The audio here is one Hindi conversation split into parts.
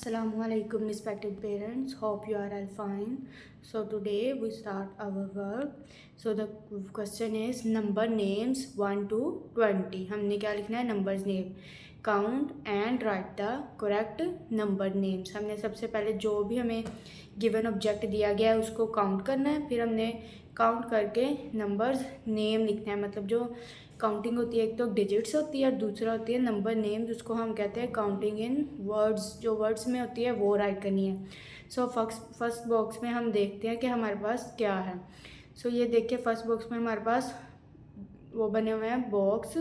Assalamualaikum respected parents, hope you are all fine. So today we start our work. So the question is number names 1 to 20. हमने क्या लिखना है? numbers name. Count and write the correct number names. हमने सबसे पहले जो भी हमें given object दिया गया है उसको count करना है, फिर हमने काउंट करके नंबर्स नेम लिखना है। मतलब जो काउंटिंग होती है एक तो डिजिट्स होती है और दूसरा होती है नंबर नेम, जिसको हम कहते हैं काउंटिंग इन वर्ड्स। जो वर्ड्स में होती है वो राइट करनी है। सो फर्स्ट बॉक्स में हम देखते हैं कि हमारे पास क्या है। सो ये देखिए फर्स्ट बॉक्स में हमारे पास वो बने हुए हैं बॉक्स।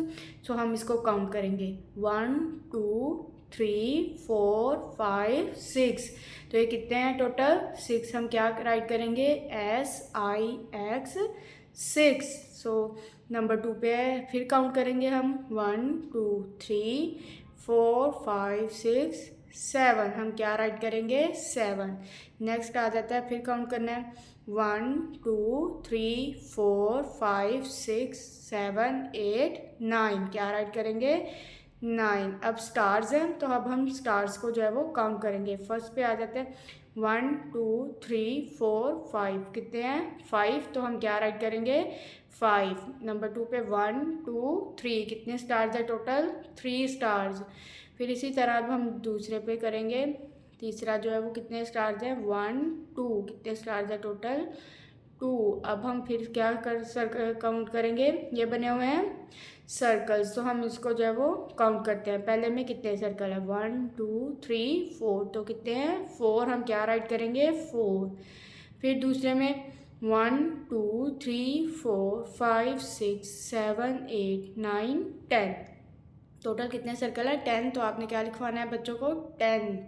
सो हम इसको काउंट करेंगे 1 2 3 4 5 6। तो ये कितने हैं टोटल? 6। हम क्या राइट करेंगे? SIX 6। सो नंबर 2 पे है, फिर काउंट करेंगे हम 1 2 3 4 5 6 7। हम क्या राइट करेंगे? 7। नेक्स्ट आ जाता है, फिर काउंट करना है 1 2 3 4 5 6 7 8 9। क्या राइट करेंगे? 9। अब स्टार्स हैं तो अब हम स्टार्स को जो है वो काउंट करेंगे। फर्स्ट पे आ जाते हैं 1 2 3 4 5। कितने हैं? 5। तो हम क्या राइट करेंगे? 5। नंबर 2 पे 1 2 3। कितने स्टार्स है टोटल? 3 स्टार्स। फिर इसी तरह अब हम दूसरे पे करेंगे। तीसरा जो है वो कितने स्टार्स हैं? 1 2। कितने स्टार्स है टोटल? 2। अब हम फिर क्या काउंट करेंगे? ये बने हुए हैं सर्कल्स, तो हम इसको जो है वो काउंट करते हैं। पहले में कितने सर्कल है? 1 2 3 4। तो कितने हैं? 4। हम क्या राइट करेंगे? 4। फिर दूसरे में 1 2 3 4 5 6 7 8 9 10। टोटल कितने सर्कल है? 10। तो आपने क्या लिखवाना है बच्चों को? 10।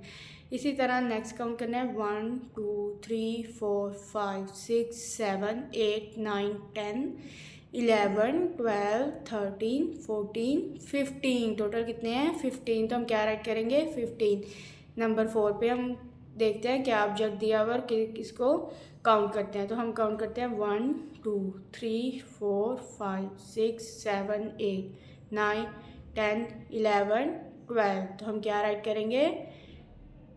इसी तरह नेक्स्ट काउंट करना है 1 2 3 4 5 6 7 8 9 10 11 12 13 14 15। टोटल कितने हैं? 15। तो हम क्या राइट करेंगे? 15। नंबर 4 पे हम देखते हैं क्या ऑब्जेक्ट दिया हुआ और किसको काउंट करते हैं। तो हम काउंट करते हैं 1 2 3 4 5 6 7 8 9 10 11 12। तो हम क्या राइट करेंगे?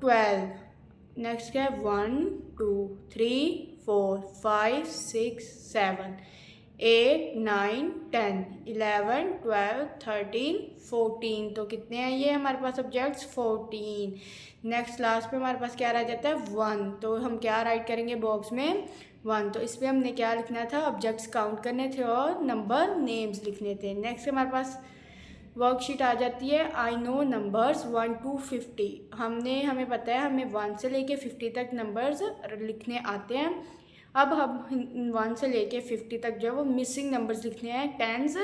12। नेक्स्ट क्या है? 1 2 3 4 5 6 7 8 9 10 11 12 13 14। तो कितने हैं ये हमारे पास ऑब्जेक्ट्स? 14। नेक्स्ट लास्ट पे हमारे पास क्या रह जाता है? 1। तो हम क्या राइट करेंगे बॉक्स में? 1। तो इस पर हमने क्या लिखना था? ऑब्जेक्ट्स काउंट करने थे और नंबर नेम्स लिखने थे। नेक्स्ट हमारे पास वर्कशीट आ जाती है आई नो नंबर्स 1 to 50। हमें पता है हमें 1 से लेके 50 तक नंबर्स लिखने आते हैं। अब हम 1 से लेके 50 तक जो है वो मिसिंग नंबर्स लिखने हैं टेंस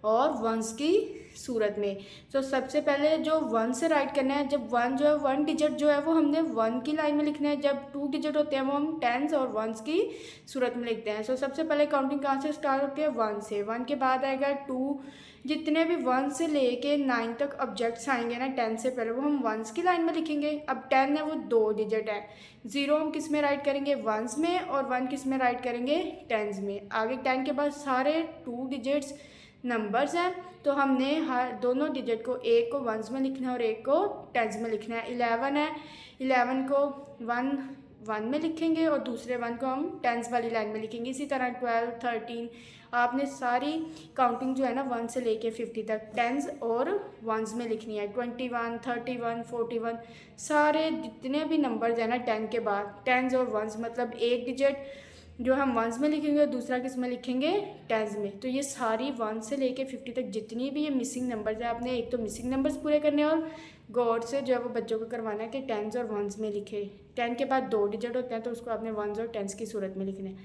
और वंस की सूरत में। तो सबसे पहले जो 1 से राइट करना है, जब 1 जो है 1 डिजिट जो है वो हमने 1 की लाइन में लिखना है। जब 2 डिजिट होते हैं वो हम टेंस और वंस की सूरत में लिखते हैं। सो सबसे पहले काउंटिंग कहाँ से स्टार्ट होती है? 1 से। 1 के बाद आएगा 2। जितने भी 1 से लेके 9 तक ऑब्जेक्ट्स आएंगे ना 10 से पहले, वो हम वंस की लाइन में लिखेंगे। अब 10 है वो 2 डिजिट है। 0 हम किस में राइट करेंगे? वंस में। और 1 किस में राइट करेंगे? टेंस में। आगे 10 के बाद सारे 2 डिजिट्स नंबर्स हैं, तो हमने हर दोनों डिजिट को, एक को वंस में लिखना है और एक को टेंस में लिखना है। 11 है, 11 को 1 में लिखेंगे और दूसरे 1 को हम टेंस वाली लाइन में लिखेंगे। इसी तरह 12 13। आपने सारी काउंटिंग जो है ना 1 से लेके 50 तक टेंस और वंस में लिखनी है। 21 31 41 सारे जितने भी नंबर्स हैं ना 10 के बाद टेंस और वंस, मतलब एक डिजिट जो हम वंस में लिखेंगे और दूसरा किस में लिखेंगे? टेंस में। तो ये सारी 1 से लेके 50 तक जितनी भी ये मिसिंग नंबर्स है, आपने एक तो मिसिंग नंबर्स पूरे करने और गौर से जो है वो बच्चों को करवाना है कि टेंस और वंस में लिखे। 10 के बाद 2 डिजिट होते हैं तो उसको आपने वंस और टेंस की सूरत में लिखना है।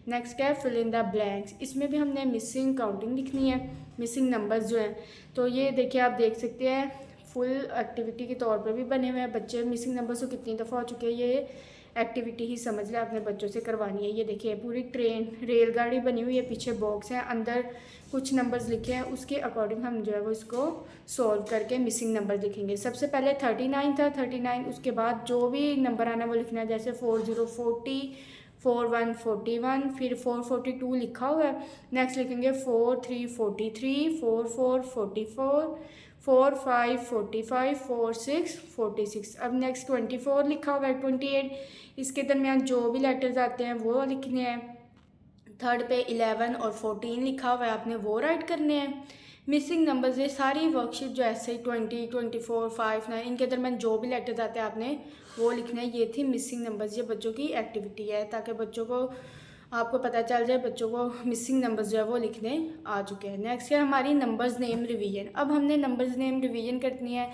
नेक्स्ट क्या है? Fill in the blanks. इसमें भी हमने मिसिंग काउंटिंग लिखनी है, मिसिंग नंबर्स जो हैं। तो ये देखिए आप देख सकते हैं फुल एक्टिविटी के तौर पर भी बने हुए हैं। बच्चे मिसिंग नंबर्स को कितनी दफ़ा हो चुके हैं ये एक्टिविटी ही समझ लें, अपने बच्चों से करवानी है। ये देखिए पूरी ट्रेन रेलगाड़ी बनी हुई है, पीछे बॉक्स है, अंदर कुछ नंबर्स लिखे हैं, उसके अकॉर्डिंग हम जो है वो इसको सॉल्व करके मिसिंग नंबर लिखेंगे। सबसे पहले 39 था, 39। उसके बाद जो भी नंबर आना है वो लिखना है, जैसे 40 40 41 41, फिर 442 लिखा हुआ है। नेक्स्ट लिखेंगे 43 43 44 44 4 5 45 4 6 46। अब नेक्स्ट 24 लिखा हुआ है, 28, इसके दरमियान जो भी लेटर्स आते हैं वो लिखने हैं। थर्ड पे 11 और 14 लिखा हुआ है, आपने वो राइट करने हैं। मिसिंग नंबर्स, ये सारी वर्कशीट जो ऐसे 20 24 5 9 इनके दरमियान जो भी लेटर्स आते हैं आपने वो लिखना है। ये थी मिसिंग नंबर्स, ये बच्चों की एक्टिविटी है ताकि बच्चों को आपको पता चल जाए बच्चों को मिसिंग नंबर्स जो है वो लिखने आ चुके हैं। नेक्स्ट है हमारी नंबर्स नेम रिवीजन। अब हमने नंबर्स नेम रिवीजन करनी है।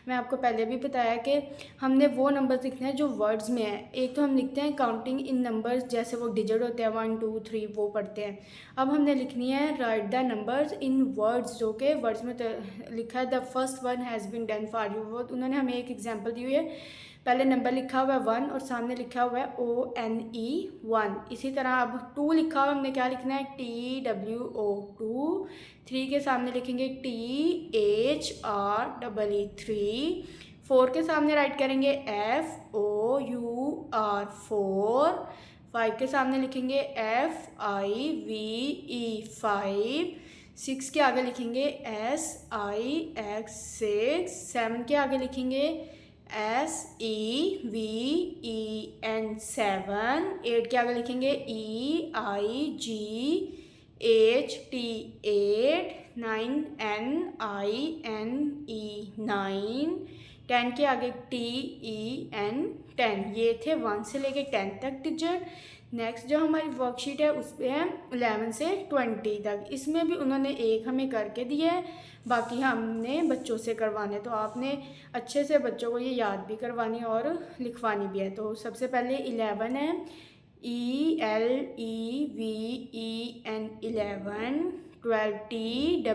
मैं आपको पहले भी बताया कि हमने वो नंबर्स लिखने हैं जो वर्ड्स में है। एक तो हम लिखते हैं काउंटिंग इन नंबर्स, जैसे वो डिजिट होते हैं 1 2 3 वो पढ़ते हैं। अब हमने लिखनी है write the numbers in words, जो कि वर्ड्स में लिखा है the first one has been done for you. वो उन्होंने हमें एक एग्जाम्पल दी हुई है, पहले नंबर लिखा हुआ है 1 और सामने लिखा हुआ है ONE 1। इसी तरह अब 2 लिखा हुआ है, हमने क्या लिखना है TWO 2। 3 के सामने लिखेंगे THREE 3। 4 के सामने राइट करेंगे FOUR 4। 5 के सामने लिखेंगे FIVE 5। 6 के आगे लिखेंगे SIX 6। 7 के आगे लिखेंगे SEVEN 7। 8 के आगे लिखेंगे EIGHT 8। 9 NINE 9। 10 के आगे TEN 10। ये थे 1 से लेके 10 तक डिजिट। नेक्स्ट जो हमारी वर्कशीट है उस पर है 11 से 20 तक। इसमें भी उन्होंने एक हमें करके दिया है, बाकी हमने बच्चों से करवाने, तो आपने अच्छे से बच्चों को ये याद भी करवानी और लिखवानी भी है। तो सबसे पहले 11 है ELEVEN 11। 12 TWELVE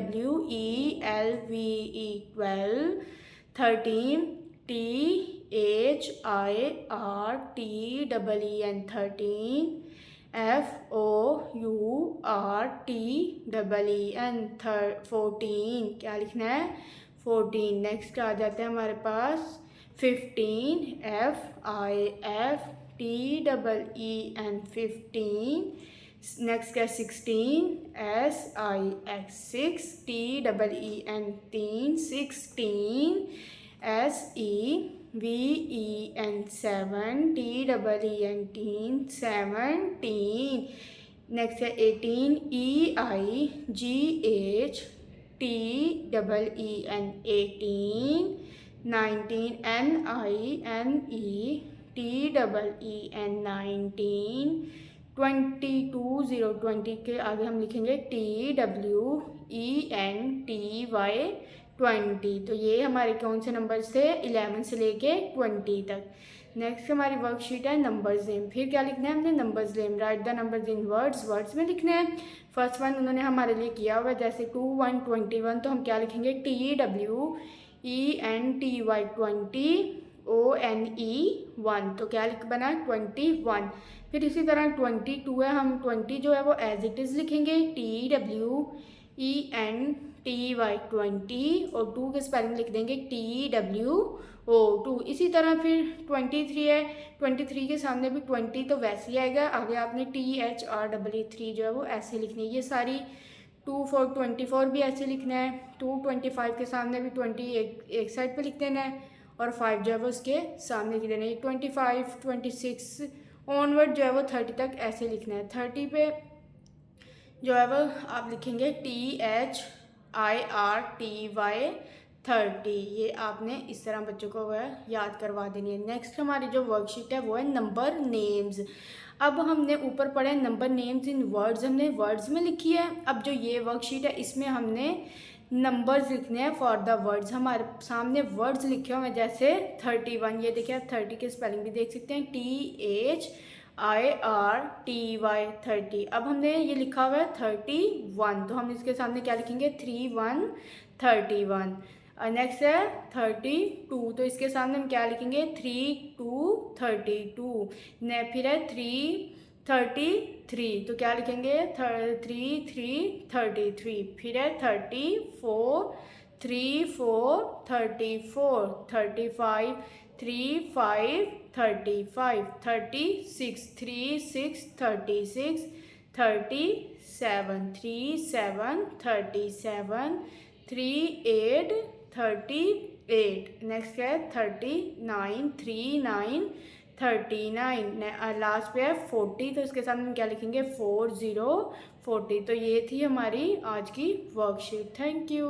12। 13 THIRTEEN 13। FOURTEEN 14। क्या लिखना है 14। नेक्स्ट आ जाते हैं हमारे पास 15 FIFTEEN 15। नेक्स्ट क्या 16 SIX 6 TEEN 16। SEVEN 7 TEEN 17। Next है 18 EIGHTEEN 18। 19 NINETEEN 19। 20 के आगे हम लिखेंगे TWENTY 20। तो ये हमारे कौन से नंबर्स थे 11 से लेके 20 तक। नेक्स्ट हमारी वर्कशीट है नंबर्स नेम। फिर क्या लिखना है हमने numbers name, right the numbers in words, words में लिखने हैं। फर्स्ट वन उन्होंने हमारे लिए किया हुआ है, जैसे 2 1 21, तो हम क्या लिखेंगे TWENTY 20 ONE 1। तो क्या लिख बना 21। फिर इसी तरह 22 है, हम 20 जो है वो एज इट इज़ लिखेंगे TWENTY 20 और 2 के स्पेलिंग लिख देंगे TWO 2। इसी तरह फिर 23 है, 23 के सामने भी 20 तो वैसे ही आएगा, आगे आपने THREE जो है वो ऐसे लिखनी है। ये सारी 2 4 24 भी ऐसे लिखना है। 225 के सामने भी 20 एक साइड पे लिख देना है और 5 जो है वो उसके सामने लिख देना है। 25 26 ऑनवर्ड जो है वो 30 तक ऐसे लिखना है। 30 पे जो है वो आप लिखेंगे THIRTY 30। ये आपने इस तरह बच्चों को वह याद करवा देनी है। नेक्स्ट हमारी जो वर्कशीट है वो है नंबर नेम्स। अब हमने ऊपर पढ़े नंबर नेम्स इन वर्ड्स, हमने वर्ड्स में लिखी है। अब जो ये वर्कशीट है इसमें हमने नंबर्स लिखने हैं फॉर द वर्ड्स। हमारे सामने वर्ड्स लिखे हुए हैं जैसे 31, ये देखिए आप 30 के स्पेलिंग भी देख सकते हैं THIRTY 30। अब हमने ये लिखा हुआ है 31, तो हम इसके सामने क्या लिखेंगे 31 31। नेक्स्ट है 32, तो इसके सामने हम क्या लिखेंगे 32 32। फिर है 33, तो क्या लिखेंगे 33 33। फिर है 34 34 34। 35 35 35। 36 36 36। 37 37 37। 38 38, नेक्स्ट क्या है 39, 39, 39, लास्ट पे है 40, तो इसके सामने हम क्या लिखेंगे 40, 40। तो ये थी हमारी आज की वर्कशीट। Thank you.